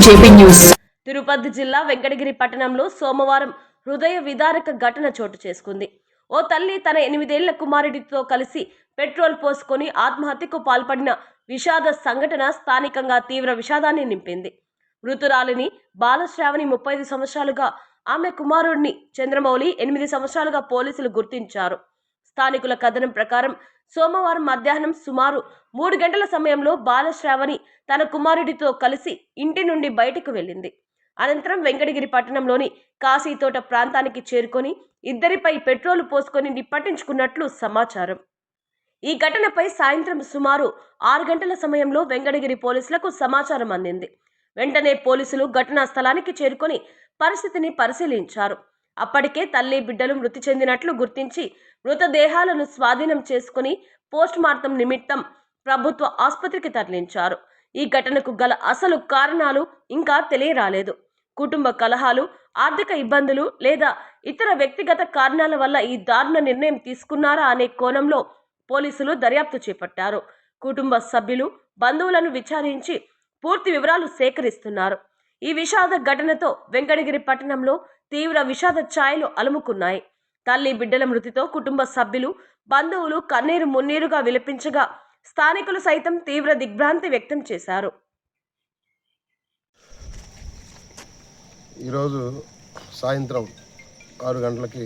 JP news. Tirupati జిల్లా వెంకటగిరి పట్టణంలో సోమవారం హృదయ విదారక ఘటన చోటు చేసుకుంది. ఓ తల్లి తన 8 ఏళ్ల కుమారుడితో కలిసి పెట్రోల్ పోసుకొని ఆత్మహత్యకు పాల్పడిన విషాద సంఘటన స్థానికంగా తీవ్ర విషాదాన్ని నింపింది. మృతురాలిని బాలశ్రావణి 35 సంవత్సరాలుగా, ఆమె కుమారుడిని చంద్రమౌళి 8 సంవత్సరాలుగా పోలీసులు గుర్తించారు. స్థానికుల కథనం ప్రకారం సోమవారం మధ్యాహ్నం సుమారు 3 గంటల సమయంలో బాలశ్రావణి తన కుమారుడితో కలిసి ఇంటి నుండి బయటకు వెళ్ళింది. అనంతరం వెంకటగిరి పట్టణంలోని కాశీతోట ప్రాంతానికి చేరుకొని ఇద్దరిపై పెట్రోలు పోసుకొని నిప్పట్టించుకున్నట్లు సమాచారం. ఈ ఘటనపై సాయంత్రం సుమారు 6 గంటల సమయంలో వెంకటగిరి పోలీసులకు సమాచారం అందింది. వెంటనే పోలీసులు ఘటనా స్థలానికి చేరుకొని పరిస్థితిని పరిశీలించారు. అప్పటికే తల్లి బిడ్డలు మృతి చెందినట్లు గుర్తించి మృతదేహాలను స్వాధీనం చేసుకుని పోస్ట్ మార్టం నిమిత్తం ప్రభుత్వ ఆసుపత్రికి తరలించారు. ఈ ఘటనకు గల అసలు కారణాలు ఇంకా తెలియరాలేదు. కుటుంబ కలహాలు, ఆర్థిక ఇబ్బందులు లేదా ఇతర వ్యక్తిగత కారణాల వల్ల ఈ దారుణ నిర్ణయం తీసుకున్నారా అనే కోణంలో పోలీసులు దర్యాప్తు చేపట్టారు. కుటుంబ సభ్యులు, బంధువులను విచారించి పూర్తి వివరాలు సేకరిస్తున్నారు. ఈ విషాద ఘటనతో వెంకటగిరి పట్టణంలో తీవ్ర విషాద ఛాయలు అలుముకున్నాయి. తల్లి బిడ్డల మృతితో కుటుంబ సభ్యులు, బంధువులు కన్నీరు మున్నీరుగా విలపించగా స్థానికులు సైతం తీవ్ర దిగ్భ్రాంతి వ్యక్తం చేశారు. ఈరోజు సాయంత్రం 6 గంటలకి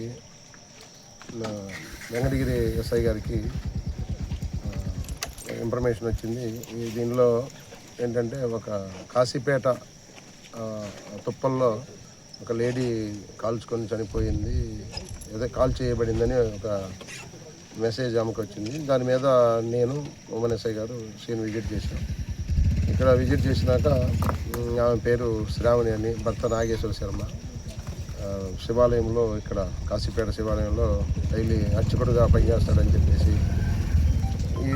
వెంకటగిరి ఎస్ఐ గారికి ఇన్ఫర్మేషన్ వచ్చింది. దీనిలో ఏంటంటే ఒక కాశీపేట తుప్పల్లో ఒక లేడీ కాల్చుకొని చనిపోయింది, ఏదో కాల్ చేయబడిందని ఒక మెసేజ్ ఆమెకు వచ్చింది. దాని మీద నేను ఉమెన్ ఎస్ఐ గారు సీన్ విజిట్ చేశాం. ఇక్కడ విజిట్ చేసినాక ఆమె పేరు శ్రావణి అని, భర్త నాగేశ్వర శర్మ, శివాలయంలో ఇక్కడ కాశీపేట శివాలయంలో డైలీ అర్చకుడుగా పనిచేస్తాడని చెప్పేసి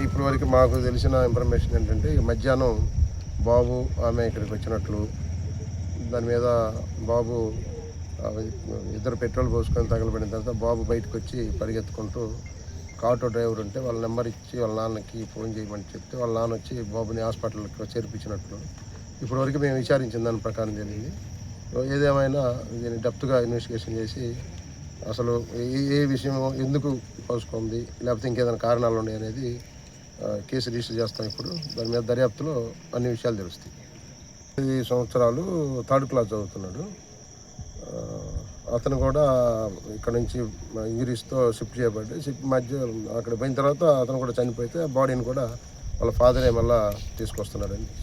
ఇప్పటి వరకు మాకు తెలిసిన ఇన్ఫర్మేషన్ ఏంటంటే మధ్యాహ్నం బాబు ఆమె ఇక్కడికి వచ్చినట్లు, దాని మీద బాబు ఇద్దరు పెట్రోల్ పోసుకొని తగలబడిన తర్వాత బాబు బయటకు వచ్చి పరిగెత్తుకుంటూ ఆటో డ్రైవర్ ఉంటే వాళ్ళ నెంబర్ ఇచ్చి వాళ్ళ నాన్నకి ఫోన్ చేయమని చెప్తే వాళ్ళ నాన్న వచ్చి బాబుని హాస్పిటల్కి చేర్పించినట్లు ఇప్పటివరకు మేము విచారించిన దాని ప్రకారం జరిగింది. ఏదేమైనా దీన్ని డెప్త్గా ఇన్వెస్టిగేషన్ చేసి అసలు ఏ విషయం ఎందుకు పోసుకుంది, లేకపోతే ఇంకేదైనా కారణాలు ఉన్నాయి అనేది కేసు రిజిస్టర్ చేస్తాం. ఇప్పుడు దాని మీద దర్యాప్తులో అన్ని విషయాలు తెలుస్తాయి. 5 సంవత్సరాలు 3rd క్లాస్ చదువుతున్నాడు. అతను కూడా ఇక్కడ నుంచి ఇంజరీస్తో షిఫ్ట్ చేయబడ్డాడు. షిఫ్ట్ మధ్య అక్కడ పోయిన తర్వాత అతను కూడా చనిపోతే బాడీని కూడా వాళ్ళ ఫాదరే మళ్ళీ తీసుకొస్తున్నాడండి.